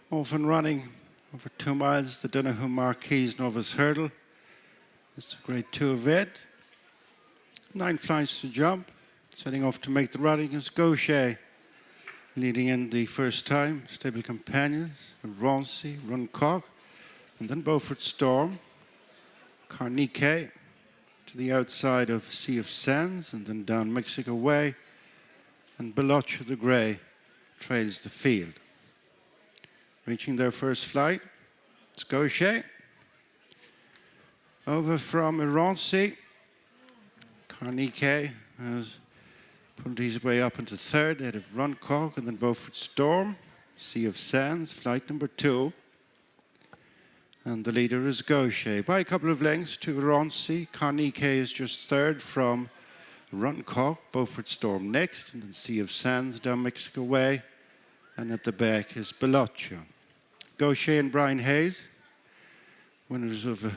Off and running over 2 miles, the Donoghue Marquise Novice Hurdle. It's a grade 2 event. 9 flights to jump. Setting off to make the running is Gaucher. Leading in the first time, stable companions, Irancy, Runcock, and then Beaufort Storm, Carnique to the outside of Sea of Sands, and then down Mexico Way, and Beloche the Grey trails the field. Reaching their first flight, it's Gaucher. Over from Irancy, Carnique has pulled his way up into third, ahead of Runcock, and then Beaufort Storm, Sea of Sands, flight number 2. And the leader is Gaucher. By a couple of lengths to Irancy, Carnique is just third from Runcock, Beaufort Storm next, and then Sea of Sands down Mexico Way, and at the back is Beloche. Gaucher and Brian Hayes, winners of a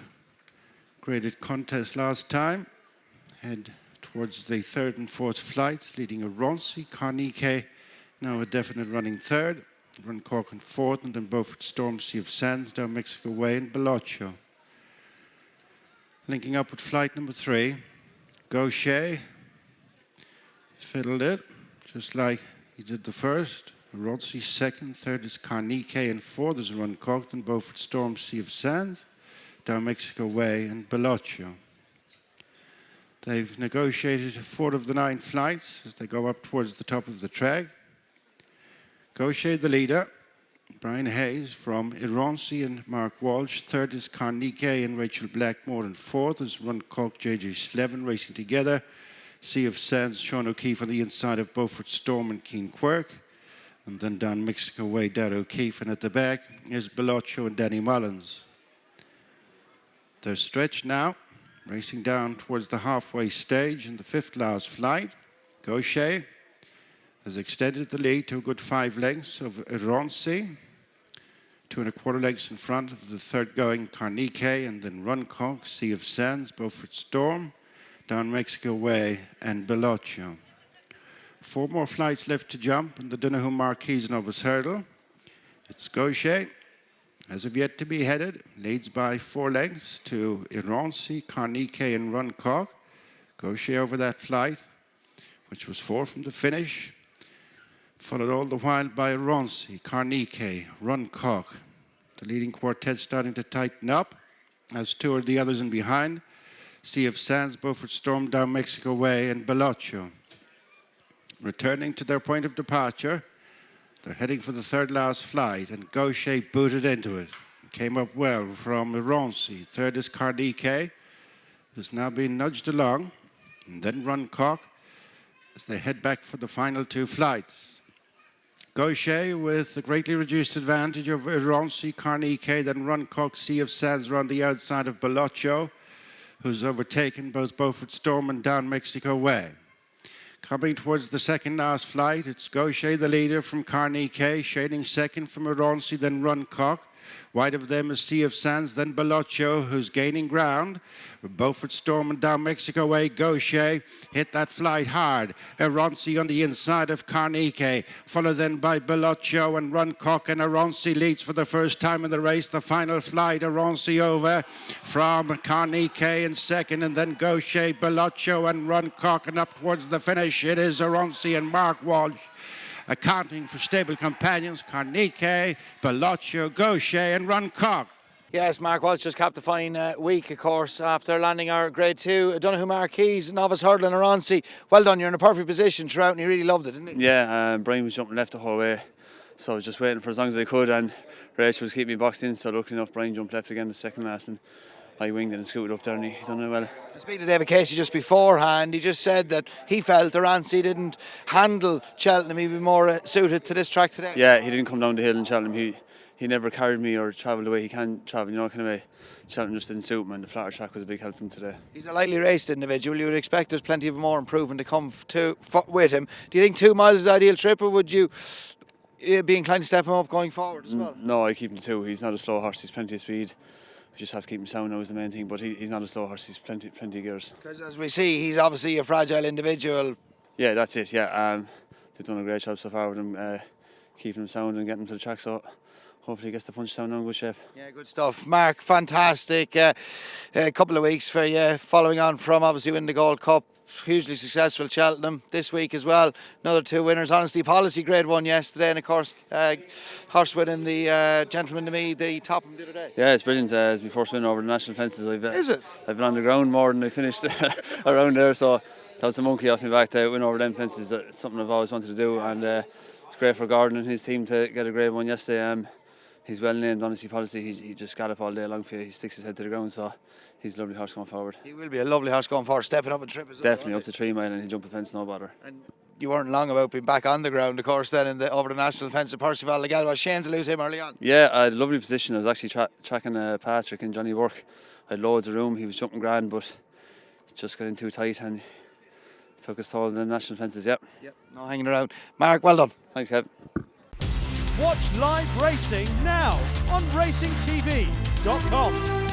graded contest last time, head towards the third and fourth flights, leading Irancy, Carnique, now a definite running third, Runcock in fourth, and then Beaufort Storm, Sea of Sands down Mexico Way, and Beloche. Linking up with flight number 3, Gaucher fiddled it, just like he did the first. Irancy second, third is Carnique, and fourth is Runcock, then Beaufort Storm, Sea of Sands down Mexico Way, and Beloche. They've negotiated 4 of the 9 flights as they go up towards the top of the track. Gaucher the leader, Brian Hayes from Irancy and Mark Walsh. Third is Carnique and Rachel Blackmore, and fourth is Runcock, JJ Slevin racing together. Sea of Sands, Sean O'Keefe on the inside of Beaufort Storm and Keen Quirk. And then down Mexico Way, Dad O'Keefe, and at the back is Beloche and Danny Mullins. They're stretched now, racing down towards the halfway stage in the 5th last flight. Gaucher has extended the lead to a good 5 lengths of Irancy, 2 1/4 lengths in front of the third going Carnique, and then Runcock, Sea of Sands, Beaufort Storm, down Mexico Way, and Beloche. 4 more flights left to jump in the Donoghue Marquise Novice Hurdle. It's Gaucher, as of yet to be headed, leads by 4 lengths to Irancy, Carnique, and Runcock. Gaucher over that flight, which was 4 from the finish, followed all the while by Irancy, Carnique, Runcock. The leading quartet starting to tighten up, as 2 are the others in behind. Sea of Sands, Beaufort Storm down Mexico Way, and Beloche. Returning to their point of departure, they're heading for the 3rd last flight, and Gaucher booted into it. Came up well from Irancy. Third is Carnique, who's now been nudged along, and then Runcock as they head back for the final 2 flights. Gaucher with a greatly reduced advantage over Irancy, Carnique, then Runcock, Sea of Sands around the outside of Beloche, who's overtaken both Beaufort Storm and down Mexico Way. Coming towards the 2nd last flight, it's Gaucher, the leader from Carnique, shading second from Irancy, then Runcock. Wide of them is Sea of Sands, then Beloche, who's gaining ground. Beaufort Storm and down Mexico Way, Gaucher hit that flight hard. Irancy on the inside of Carnique, followed then by Beloche and Runcock, and Irancy leads for the first time in the race. The final flight, Irancy over from Carnique in second, and then Gaucher, Beloche, and Runcock, and up towards the finish. It is Irancy and Mark Walsh. Accounting for stable companions, Carnique, Beloche, Gaucher, and Runcock. Yes, Mark Walsh just capped a fine week, of course, after landing our Grade 2 Donoghue Marquise Novice Hurdle in Irancy. Well done, you're in a perfect position throughout, and he really loved it, didn't he? Yeah, Brian was jumping left the whole way, so I was just waiting for as long as I could, and Rachel was keeping me boxed in, so luckily enough Brian jumped left again the 2nd last, and I winged it and scooted up there, and he done it well. Speaking to David Casey just beforehand, he just said that he felt Irancy didn't handle Cheltenham. He'd be more suited to this track today. Yeah, he didn't come down the hill in Cheltenham. He never carried me or travelled the way he can travel, kind of way. Cheltenham just didn't suit him, and the flatter track was a big help to him today. He's a lightly raced individual. You would expect there's plenty of more improvement to come with him. Do you think 2 miles is the ideal trip, or would you be inclined to step him up going forward as well? No, I keep him to 2. He's not a slow horse. He's plenty of speed. We just have to keep him sound now is the main thing, but he's not a slow horse. He's plenty of gears. Because as we see, he's obviously a fragile individual. Yeah, that's it. Yeah, they've done a great job so far with him, keeping him sound and getting him to the track. So hopefully he gets the punch down in good shape. Yeah, good stuff. Mark, fantastic. A couple of weeks for you, following on from obviously winning the Gold Cup. Hugely successful Cheltenham this week as well. Another 2 winners. Honesty Policy Grade 1 yesterday, and of course horse winning the Gentleman to Me, the Topham the other day. Yeah, it's brilliant. It's my first win over the national fences. Is it? I've been on the ground more than I finished around there, so that was a monkey off my back to win over them fences. It's something I've always wanted to do, and it's great for Gordon and his team to get a Grade 1 yesterday. He's well named, Honesty Policy. He just gallop all day long for you. He sticks his head to the ground, so he's a lovely horse going forward. He will be a lovely horse going forward, stepping up a trip as well. Definitely up to 3 mile, and he'll jump a fence, no bother. And you weren't long about being back on the ground, of course, then over the national fence of Percival Legal. Was shame to lose him early on. Yeah, I had a lovely position. I was actually tracking Patrick and Johnny Work. I had loads of room. He was jumping grand, but it just got in too tight and took us toll in the national fences. Yep, No hanging around. Mark, well done. Thanks, Kev. Watch live racing now on racingtv.com.